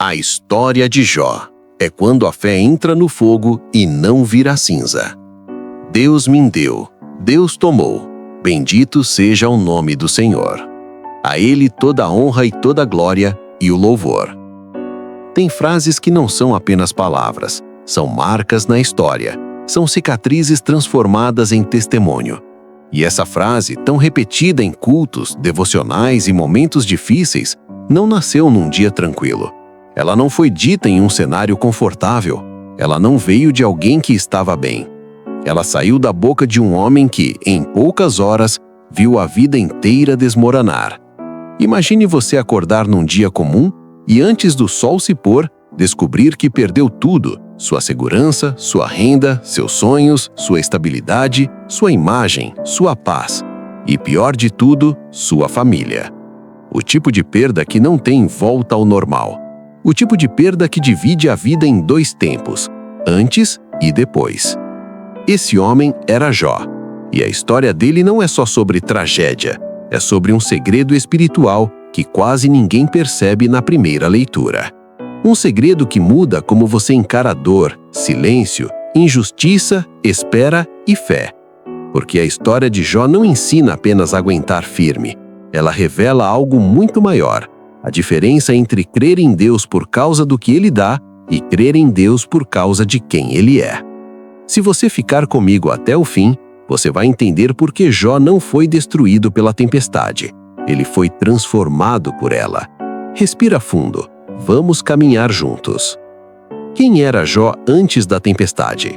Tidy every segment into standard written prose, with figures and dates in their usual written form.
A história de Jó é quando a fé entra no fogo e não vira cinza. Deus me deu, Deus tomou. Bendito seja o nome do Senhor. A Ele toda a honra e toda a glória e o louvor. Tem frases que não são apenas palavras, são marcas na história, são cicatrizes transformadas em testemunho. E essa frase, tão repetida em cultos, devocionais e momentos difíceis, não nasceu num dia tranquilo. Ela não foi dita em um cenário confortável. Ela não veio de alguém que estava bem. Ela saiu da boca de um homem que, em poucas horas, viu a vida inteira desmoronar. Imagine você acordar num dia comum e, antes do sol se pôr, descobrir que perdeu tudo: sua segurança, sua renda, seus sonhos, sua estabilidade, sua imagem, sua paz e, pior de tudo, sua família. O tipo de perda que não tem volta ao normal. O tipo de perda que divide a vida em dois tempos, antes e depois. Esse homem era Jó, e a história dele não é só sobre tragédia, é sobre um segredo espiritual que quase ninguém percebe na primeira leitura. Um segredo que muda como você encara dor, silêncio, injustiça, espera e fé. Porque a história de Jó não ensina apenas a aguentar firme, ela revela algo muito maior. A diferença entre crer em Deus por causa do que Ele dá e crer em Deus por causa de quem Ele é. Se você ficar comigo até o fim, você vai entender por que Jó não foi destruído pela tempestade. Ele foi transformado por ela. Respira fundo. Vamos caminhar juntos. Quem era Jó antes da tempestade?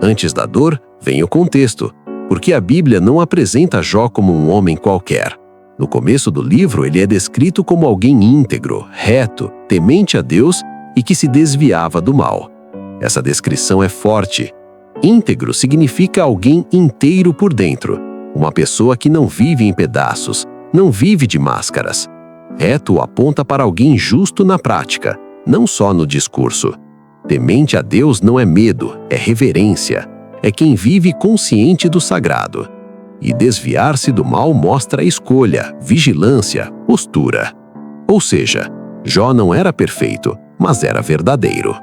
Antes da dor, vem o contexto, porque a Bíblia não apresenta Jó como um homem qualquer. No começo do livro, ele é descrito como alguém íntegro, reto, temente a Deus e que se desviava do mal. Essa descrição é forte. Íntegro significa alguém inteiro por dentro, uma pessoa que não vive em pedaços, não vive de máscaras. Reto aponta para alguém justo na prática, não só no discurso. Temente a Deus não é medo, é reverência. É quem vive consciente do sagrado. E desviar-se do mal mostra escolha, vigilância, postura. Ou seja, Jó não era perfeito, mas era verdadeiro.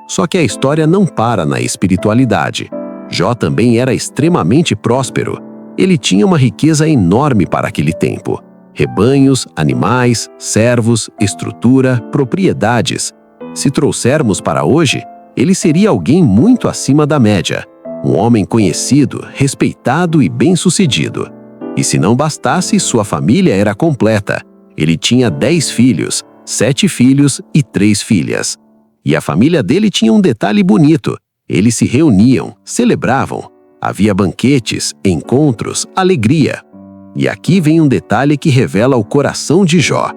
Só que a história não para na espiritualidade. Jó também era extremamente próspero. Ele tinha uma riqueza enorme para aquele tempo. Rebanhos, animais, servos, estrutura, propriedades. Se trouxermos para hoje, ele seria alguém muito acima da média. Um homem conhecido, respeitado e bem-sucedido. E se não bastasse, sua família era completa. Ele tinha 10 filhos, 7 filhos e 3 filhas. E a família dele tinha um detalhe bonito. Eles se reuniam, celebravam. Havia banquetes, encontros, alegria. E aqui vem um detalhe que revela o coração de Jó.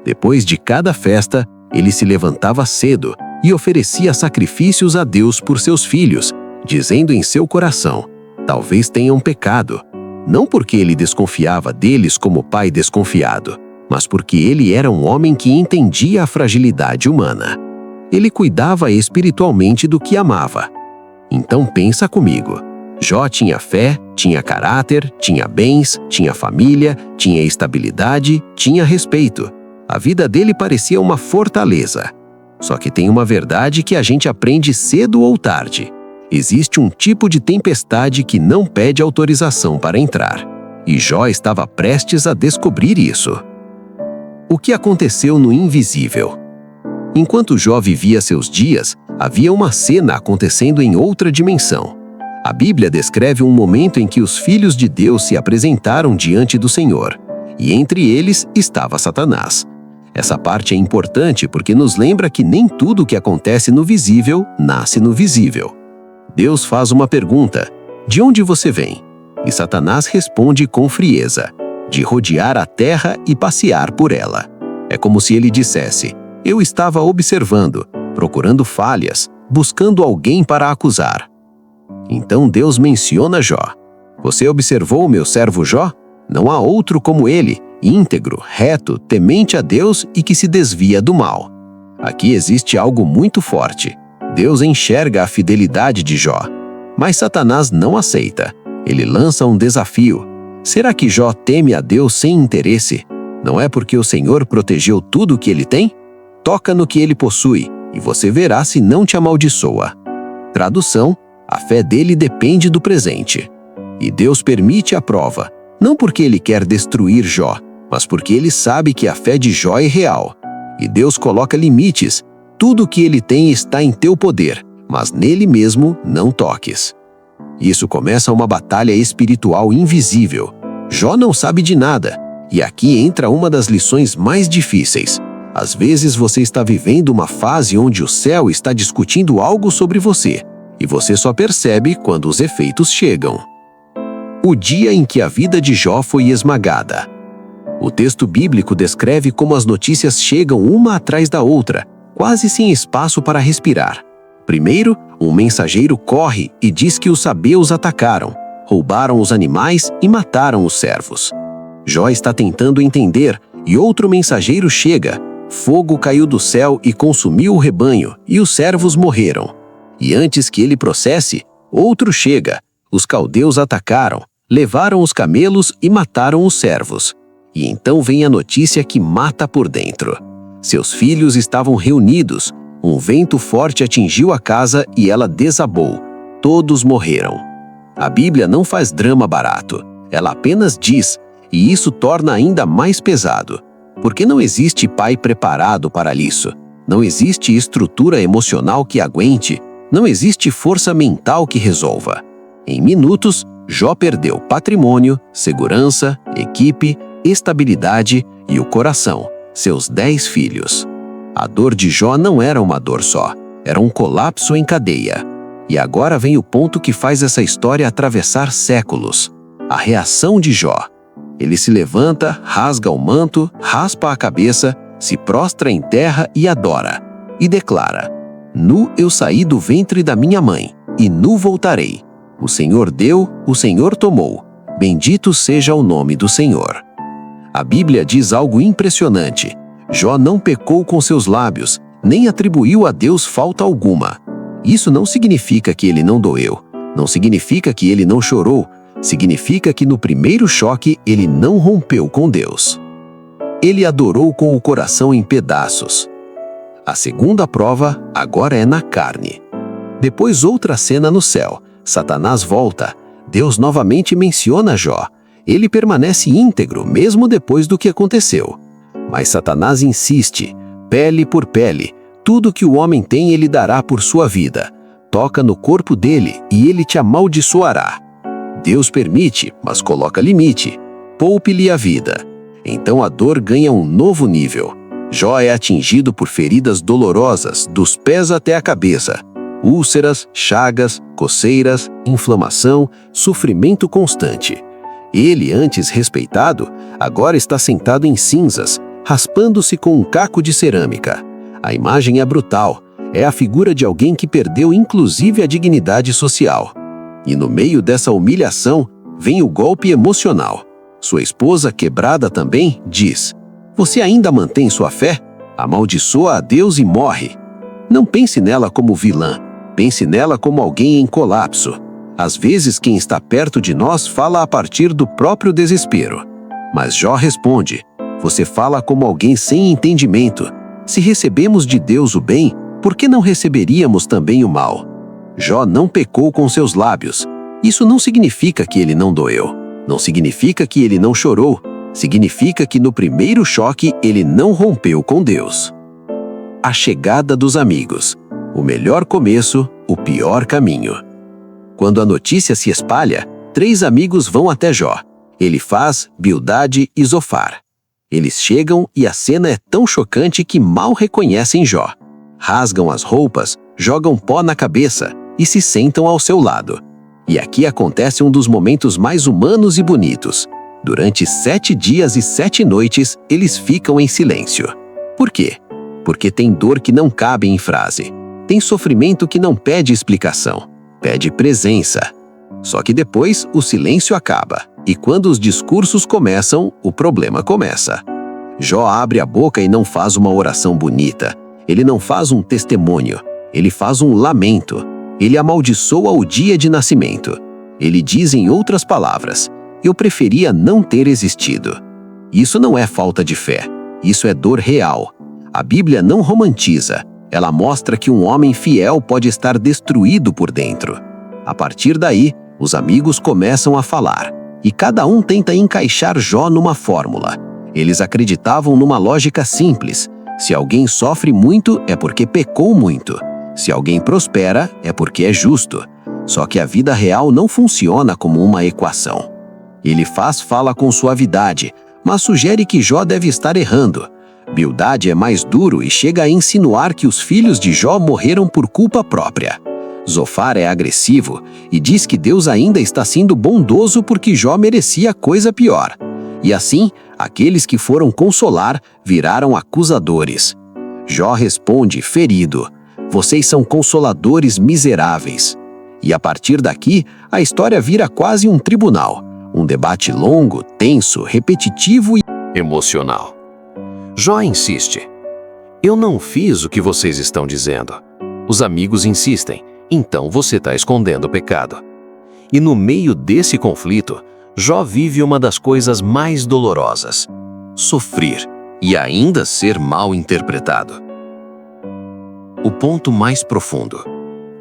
Depois de cada festa, ele se levantava cedo e oferecia sacrifícios a Deus por seus filhos, dizendo em seu coração: talvez tenham pecado. Não porque ele desconfiava deles como pai desconfiado, mas porque ele era um homem que entendia a fragilidade humana. Ele cuidava espiritualmente do que amava. Então pensa comigo. Jó tinha fé, tinha caráter, tinha bens, tinha família, tinha estabilidade, tinha respeito. A vida dele parecia uma fortaleza. Só que tem uma verdade que a gente aprende cedo ou tarde. Existe um tipo de tempestade que não pede autorização para entrar. E Jó estava prestes a descobrir isso. O que aconteceu no invisível? Enquanto Jó vivia seus dias, havia uma cena acontecendo em outra dimensão. A Bíblia descreve um momento em que os filhos de Deus se apresentaram diante do Senhor, e entre eles estava Satanás. Essa parte é importante porque nos lembra que nem tudo o que acontece no visível nasce no visível. Deus faz uma pergunta: de onde você vem? E Satanás responde com frieza: de rodear a terra e passear por ela. É como se ele dissesse: eu estava observando, procurando falhas, buscando alguém para acusar. Então Deus menciona Jó. Você observou o meu servo Jó? Não há outro como ele, íntegro, reto, temente a Deus e que se desvia do mal. Aqui existe algo muito forte. Deus enxerga a fidelidade de Jó. Mas Satanás não aceita. Ele lança um desafio. Será que Jó teme a Deus sem interesse? Não é porque o Senhor protegeu tudo o que ele tem? Toca no que ele possui, e você verá se não te amaldiçoa. Tradução: a fé dele depende do presente. E Deus permite a prova, não porque ele quer destruir Jó, mas porque ele sabe que a fé de Jó é real. E Deus coloca limites. Tudo o que ele tem está em teu poder, mas nele mesmo não toques. Isso começa uma batalha espiritual invisível. Jó não sabe de nada, e aqui entra uma das lições mais difíceis. Às vezes você está vivendo uma fase onde o céu está discutindo algo sobre você, e você só percebe quando os efeitos chegam. O dia em que a vida de Jó foi esmagada. O texto bíblico descreve como as notícias chegam uma atrás da outra, quase sem espaço para respirar. Primeiro, um mensageiro corre e diz que os sabeus atacaram, roubaram os animais e mataram os servos. Jó está tentando entender, e outro mensageiro chega. Fogo caiu do céu e consumiu o rebanho, e os servos morreram. E antes que ele processe, outro chega. Os caldeus atacaram, levaram os camelos e mataram os servos. E então vem a notícia que mata por dentro. Seus filhos estavam reunidos. Um vento forte atingiu a casa e ela desabou. Todos morreram. A Bíblia não faz drama barato. Ela apenas diz, e isso torna ainda mais pesado. Porque não existe pai preparado para isso. Não existe estrutura emocional que aguente. Não existe força mental que resolva. Em minutos, Jó perdeu patrimônio, segurança, equipe, estabilidade e o coração, seus 10 filhos. A dor de Jó não era uma dor só, era um colapso em cadeia. E agora vem o ponto que faz essa história atravessar séculos. A reação de Jó. Ele se levanta, rasga o manto, raspa a cabeça, se prostra em terra e adora. E declara: Nu eu saí do ventre da minha mãe, e nu voltarei. O Senhor deu, o Senhor tomou. Bendito seja o nome do Senhor. A Bíblia diz algo impressionante. Jó não pecou com seus lábios, nem atribuiu a Deus falta alguma. Isso não significa que ele não doeu, não significa que ele não chorou, significa que no primeiro choque ele não rompeu com Deus. Ele adorou com o coração em pedaços. A segunda prova agora é na carne. Depois outra cena no céu. Satanás volta. Deus novamente menciona Jó. Ele permanece íntegro mesmo depois do que aconteceu. Mas Satanás insiste, pele por pele, tudo que o homem tem ele dará por sua vida. Toca no corpo dele e ele te amaldiçoará. Deus permite, mas coloca limite. Poupe-lhe a vida. Então a dor ganha um novo nível. Jó é atingido por feridas dolorosas, dos pés até a cabeça. Úlceras, chagas, coceiras, inflamação, sofrimento constante. Ele, antes respeitado, agora está sentado em cinzas, raspando-se com um caco de cerâmica. A imagem é brutal. É a figura de alguém que perdeu inclusive a dignidade social. E no meio dessa humilhação, vem o golpe emocional. Sua esposa, quebrada também, diz: Você ainda mantém sua fé? Amaldiçoa a Deus e morre. Não pense nela como vilã. Pense nela como alguém em colapso. Às vezes quem está perto de nós fala a partir do próprio desespero. Mas Jó responde: Você fala como alguém sem entendimento. Se recebemos de Deus o bem, por que não receberíamos também o mal? Jó não pecou com seus lábios. Isso não significa que ele não doeu. Não significa que ele não chorou. Significa que no primeiro choque ele não rompeu com Deus. A chegada dos amigos. O melhor começo, o pior caminho. Quando a notícia se espalha, 3 amigos vão até Jó: Elifaz, Bildade e Zofar. Eles chegam e a cena é tão chocante que mal reconhecem Jó. Rasgam as roupas, jogam pó na cabeça e se sentam ao seu lado. E aqui acontece um dos momentos mais humanos e bonitos. Durante 7 dias e 7 noites, eles ficam em silêncio. Por quê? Porque tem dor que não cabe em frase. Tem sofrimento que não pede explicação. Pede presença. Só que depois o silêncio acaba. E quando os discursos começam, o problema começa. Jó abre a boca e não faz uma oração bonita. Ele não faz um testemunho. Ele faz um lamento. Ele amaldiçoa o dia de nascimento. Ele diz em outras palavras: Eu preferia não ter existido. Isso não é falta de fé. Isso é dor real. A Bíblia não romantiza, ela mostra que um homem fiel pode estar destruído por dentro. A partir daí, os amigos começam a falar, e cada um tenta encaixar Jó numa fórmula. Eles acreditavam numa lógica simples: se alguém sofre muito, é porque pecou muito. Se alguém prospera, é porque é justo. Só que a vida real não funciona como uma equação. Elifaz fala com suavidade, mas sugere que Jó deve estar errando. Bildade é mais duro e chega a insinuar que os filhos de Jó morreram por culpa própria. Zofar é agressivo e diz que Deus ainda está sendo bondoso porque Jó merecia coisa pior. E assim, aqueles que foram consolar viraram acusadores. Jó responde, ferido: vocês são consoladores miseráveis. E a partir daqui, a história vira quase um tribunal. Um debate longo, tenso, repetitivo e emocional. Jó insiste: eu não fiz o que vocês estão dizendo. Os amigos insistem: então você está escondendo o pecado. E no meio desse conflito, Jó vive uma das coisas mais dolorosas: sofrer e ainda ser mal interpretado. O ponto mais profundo: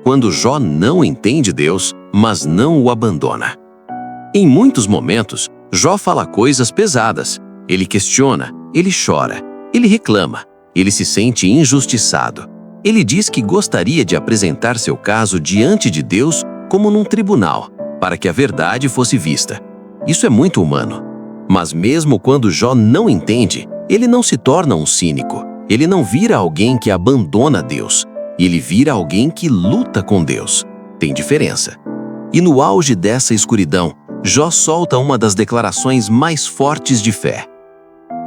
quando Jó não entende Deus, mas não o abandona. Em muitos momentos, Jó fala coisas pesadas. Ele questiona, ele chora, ele reclama, ele se sente injustiçado. Ele diz que gostaria de apresentar seu caso diante de Deus como num tribunal, para que a verdade fosse vista. Isso é muito humano. Mas mesmo quando Jó não entende, ele não se torna um cínico. Ele não vira alguém que abandona Deus. Ele vira alguém que luta com Deus. Tem diferença. E no auge dessa escuridão, Jó solta uma das declarações mais fortes de fé: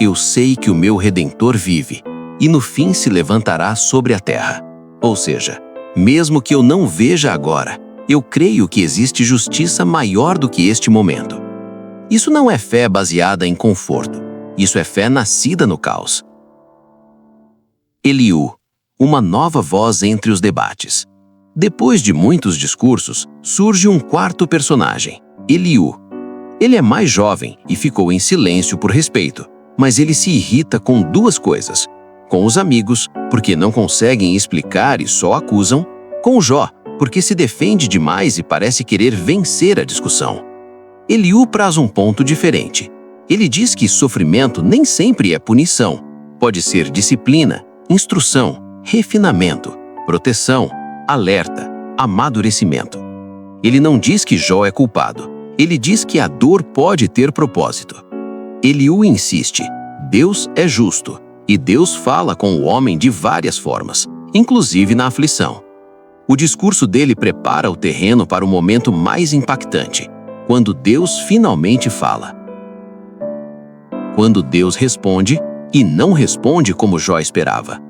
eu sei que o meu Redentor vive, e no fim se levantará sobre a terra. Ou seja, mesmo que eu não veja agora, eu creio que existe justiça maior do que este momento. Isso não é fé baseada em conforto. Isso é fé nascida no caos. Eliú, uma nova voz entre os debates. Depois de muitos discursos, surge um quarto personagem, Eliú. Ele é mais jovem e ficou em silêncio por respeito, mas ele se irrita com duas coisas: com os amigos, porque não conseguem explicar e só acusam; com Jó, porque se defende demais e parece querer vencer a discussão. Eliú traz um ponto diferente. Ele diz que sofrimento nem sempre é punição. Pode ser disciplina, instrução, refinamento, proteção, alerta, amadurecimento. Ele não diz que Jó é culpado. Ele diz que a dor pode ter propósito. Eliú insiste: Deus é justo, e Deus fala com o homem de várias formas, inclusive na aflição. O discurso dele prepara o terreno para o momento mais impactante, quando Deus finalmente fala. Quando Deus responde, e não responde como Jó esperava.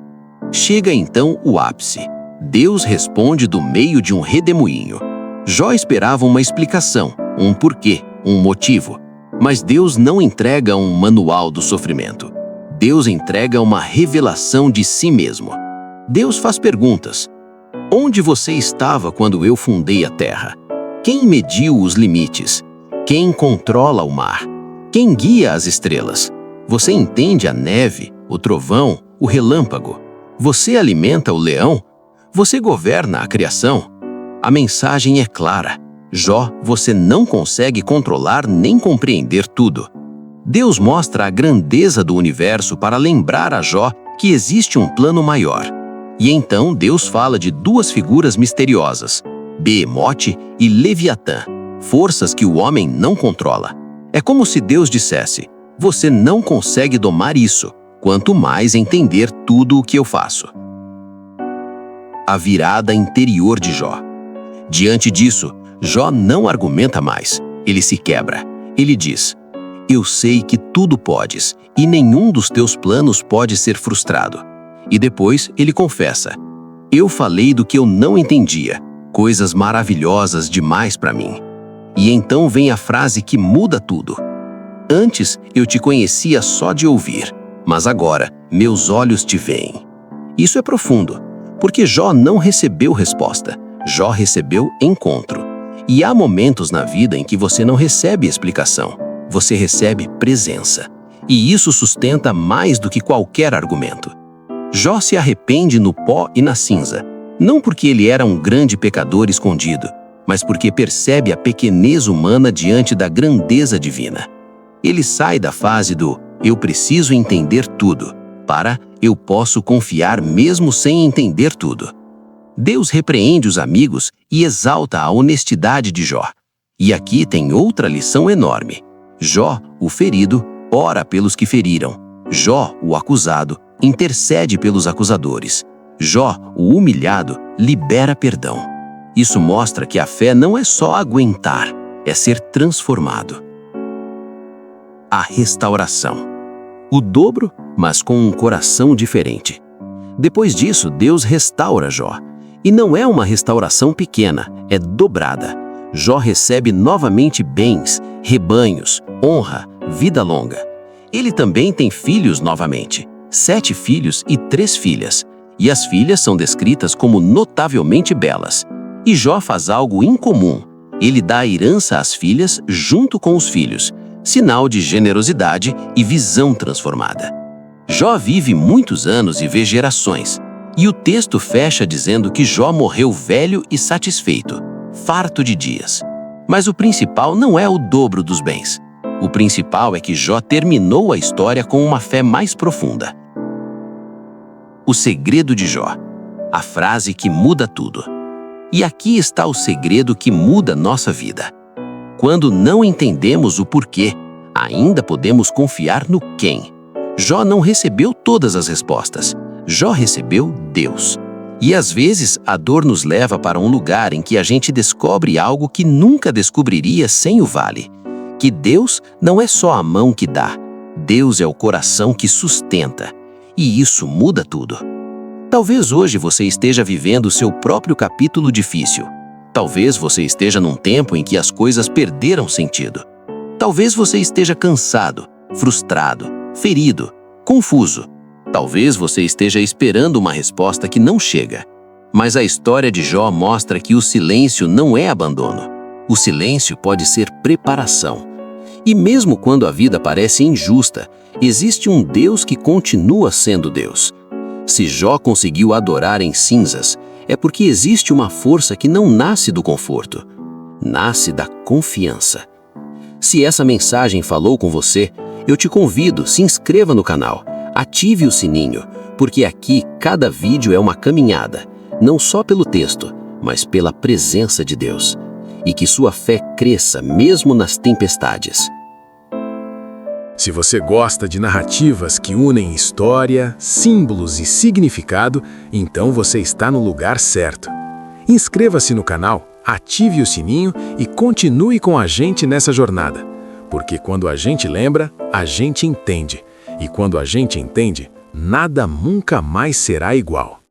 Chega então o ápice. Deus responde do meio de um redemoinho. Jó esperava uma explicação, um porquê, um motivo. Mas Deus não entrega um manual do sofrimento. Deus entrega uma revelação de si mesmo. Deus faz perguntas. Onde você estava quando eu fundei a terra? Quem mediu os limites? Quem controla o mar? Quem guia as estrelas? Você entende a neve, o trovão, o relâmpago? Você alimenta o leão? Você governa a criação? A mensagem é clara. Jó, você não consegue controlar nem compreender tudo. Deus mostra a grandeza do universo para lembrar a Jó que existe um plano maior. E então Deus fala de duas figuras misteriosas, Beemote e Leviatã, forças que o homem não controla. É como se Deus dissesse: você não consegue domar isso, quanto mais entender tudo o que eu faço. A virada interior de Jó. Diante disso, Jó não argumenta mais, ele se quebra. Ele diz: eu sei que tudo podes, e nenhum dos teus planos pode ser frustrado. E depois ele confessa: eu falei do que eu não entendia, coisas maravilhosas demais para mim. E então vem a frase que muda tudo: antes eu te conhecia só de ouvir, mas agora meus olhos te veem. Isso é profundo, porque Jó não recebeu resposta, Jó recebeu encontro. E há momentos na vida em que você não recebe explicação, você recebe presença. E isso sustenta mais do que qualquer argumento. Jó se arrepende no pó e na cinza, não porque ele era um grande pecador escondido, mas porque percebe a pequenez humana diante da grandeza divina. Ele sai da fase do "eu preciso entender tudo" para "eu posso confiar mesmo sem entender tudo". Deus repreende os amigos e exalta a honestidade de Jó. E aqui tem outra lição enorme. Jó, o ferido, ora pelos que feriram. Jó, o acusado, intercede pelos acusadores. Jó, o humilhado, libera perdão. Isso mostra que a fé não é só aguentar, é ser transformado. A restauração. O dobro, mas com um coração diferente. Depois disso, Deus restaura Jó. E não é uma restauração pequena, é dobrada. Jó recebe novamente bens, rebanhos, honra, vida longa. Ele também tem filhos novamente, 7 filhos e 3 filhas. E as filhas são descritas como notavelmente belas. E Jó faz algo incomum. Ele dá a herança às filhas junto com os filhos, sinal de generosidade e visão transformada. Jó vive muitos anos e vê gerações. E o texto fecha dizendo que Jó morreu velho e satisfeito, farto de dias. Mas o principal não é o dobro dos bens. O principal é que Jó terminou a história com uma fé mais profunda. O segredo de Jó. A frase que muda tudo. E aqui está o segredo que muda nossa vida. Quando não entendemos o porquê, ainda podemos confiar no quem. Jó não recebeu todas as respostas. Jó recebeu Deus. E às vezes a dor nos leva para um lugar em que a gente descobre algo que nunca descobriria sem o vale. Que Deus não é só a mão que dá. Deus é o coração que sustenta. E isso muda tudo. Talvez hoje você esteja vivendo seu próprio capítulo difícil. Talvez você esteja num tempo em que as coisas perderam sentido. Talvez você esteja cansado, frustrado, ferido, confuso. Talvez você esteja esperando uma resposta que não chega. Mas a história de Jó mostra que o silêncio não é abandono. O silêncio pode ser preparação. E mesmo quando a vida parece injusta, existe um Deus que continua sendo Deus. Se Jó conseguiu adorar em cinzas, é porque existe uma força que não nasce do conforto. Nasce da confiança. Se essa mensagem falou com você, eu te convido, se inscreva no canal, ative o sininho, porque aqui cada vídeo é uma caminhada, não só pelo texto, mas pela presença de Deus. E que sua fé cresça mesmo nas tempestades. Se você gosta de narrativas que unem história, símbolos e significado, então você está no lugar certo. Inscreva-se no canal, ative o sininho e continue com a gente nessa jornada. Porque quando a gente lembra, a gente entende. E quando a gente entende, nada nunca mais será igual.